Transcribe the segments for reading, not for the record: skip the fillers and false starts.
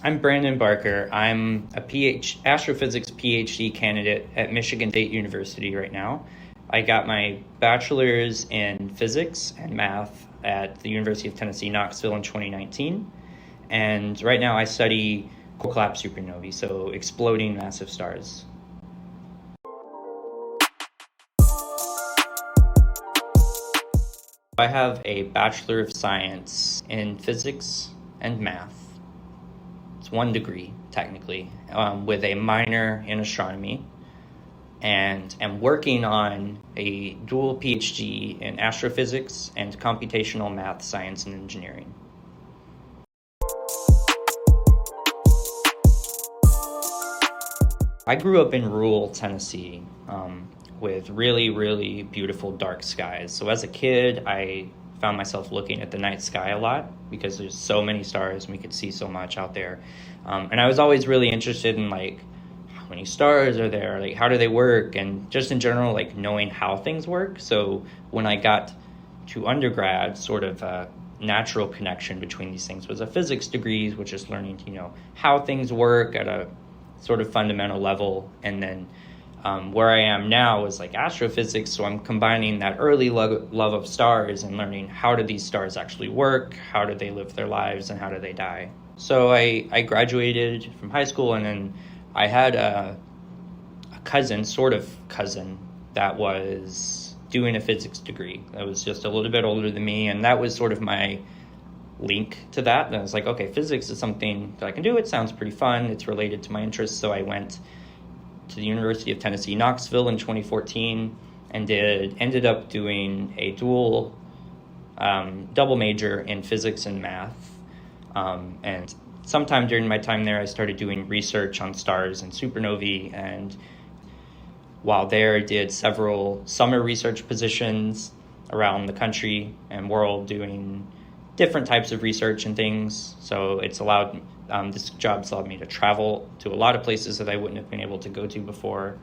I'm Brandon Barker. I'm a astrophysics PhD candidate at Michigan State University right now. I got my bachelor's in physics and math at the University of Tennessee, Knoxville in 2019. And right now I study cold collapse supernovae, so exploding massive stars. I have a Bachelor of Science in physics and math. It's 1 degree, technically, with a minor in astronomy, and am working on a dual PhD in astrophysics and computational math, science, and engineering. I grew up in rural Tennessee with really, really beautiful dark skies. So as a kid, I found myself looking at the night sky a lot because there's so many stars and we could see so much out there. And I was always really interested in how many stars are there, how do they work, and just in general, knowing how things work. So when I got to undergrad, sort of a natural connection between these things was a physics degree, which is learning, how things work at a sort of fundamental level. And then where I am now is astrophysics, so I'm combining that early love of stars and learning how do these stars actually work, how do they live their lives, and how do they die. So I graduated from high school, and then I had a sort of cousin, that was doing a physics degree. That was just a little bit older than me, and that was sort of my link to that. And I was like, okay, physics is something that I can do. It sounds pretty fun. It's related to my interests. So I went to the University of Tennessee, Knoxville in 2014 and ended up doing a dual double major in physics and math. And sometime during my time there, I started doing research on stars and supernovae. And while there, I did several summer research positions around the country and world doing different types of research and things. So it's allowed this job's allowed me to travel to a lot of places that I wouldn't have been able to go to before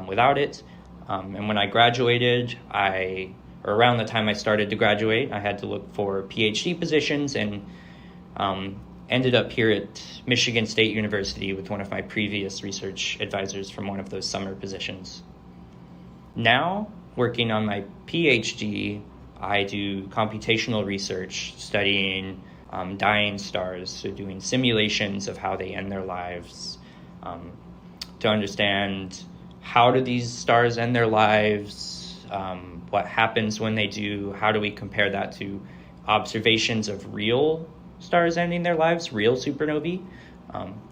without it. And when I graduated, around the time I started to graduate, I had to look for PhD positions, and ended up here at Michigan State University with one of my previous research advisors from one of those summer positions. Now, working on my PhD, I do computational research, studying dying stars, so doing simulations of how they end their lives, to understand how do these stars end their lives, what happens when they do, how do we compare that to observations of real stars ending their lives, real supernovae.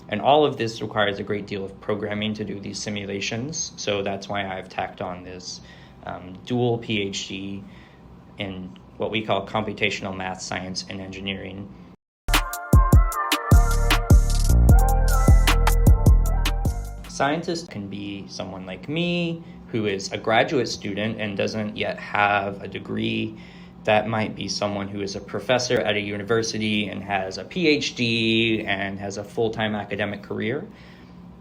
And all of this requires a great deal of programming to do these simulations, so that's why I've tacked on this dual PhD in what we call computational math, science, and engineering. Scientist can be someone like me who is a graduate student and doesn't yet have a degree. That might be someone who is a professor at a university and has a PhD and has a full-time academic career.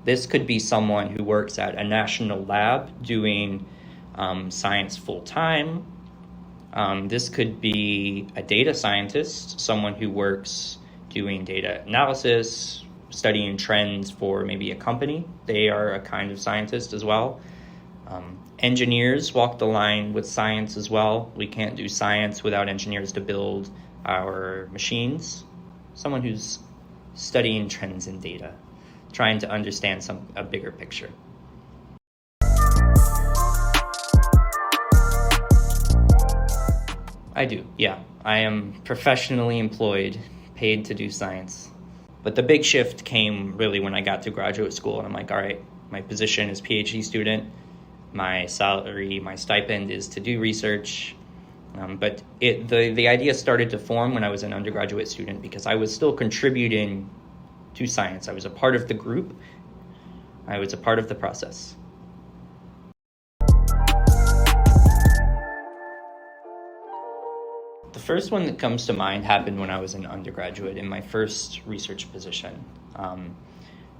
This could be someone who works at a national lab doing science full-time. This could be a data scientist, someone who works doing data analysis, studying trends for maybe a company. They are a kind of scientist as well. Engineers walk the line with science as well. We can't do science without engineers to build our machines. Someone who's studying trends in data, trying to understand a bigger picture. I do, yeah. I am professionally employed, paid to do science. But the big shift came really when I got to graduate school, and I'm like, all right, my position is PhD student. My salary, my stipend is to do research. But the idea started to form when I was an undergraduate student because I was still contributing to science. I was a part of the group. I was a part of the process. The first one that comes to mind happened when I was an undergraduate in my first research position.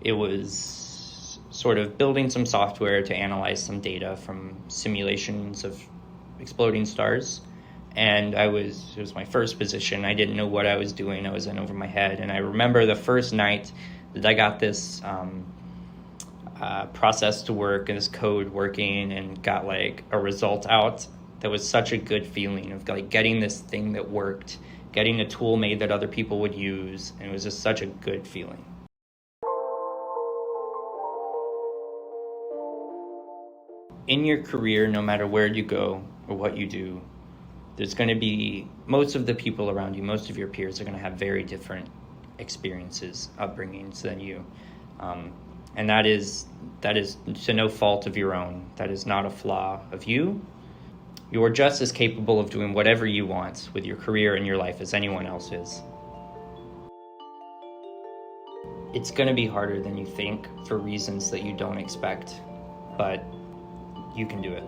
It was sort of building some software to analyze some data from simulations of exploding stars. And it was my first position. I didn't know what I was doing. I was in over my head. And I remember the first night that I got this process to work and this code working and got like a result out. That was such a good feeling of like getting this thing that worked, getting a tool made that other people would use, and it was just such a good feeling. In your career, no matter where you go or what you do, there's going to be most of the people around you, most of your peers are going to have very different experiences, upbringings than you. And that is to no fault of your own. That is not a flaw of you. You're just as capable of doing whatever you want with your career and your life as anyone else is. It's going to be harder than you think for reasons that you don't expect, but you can do it.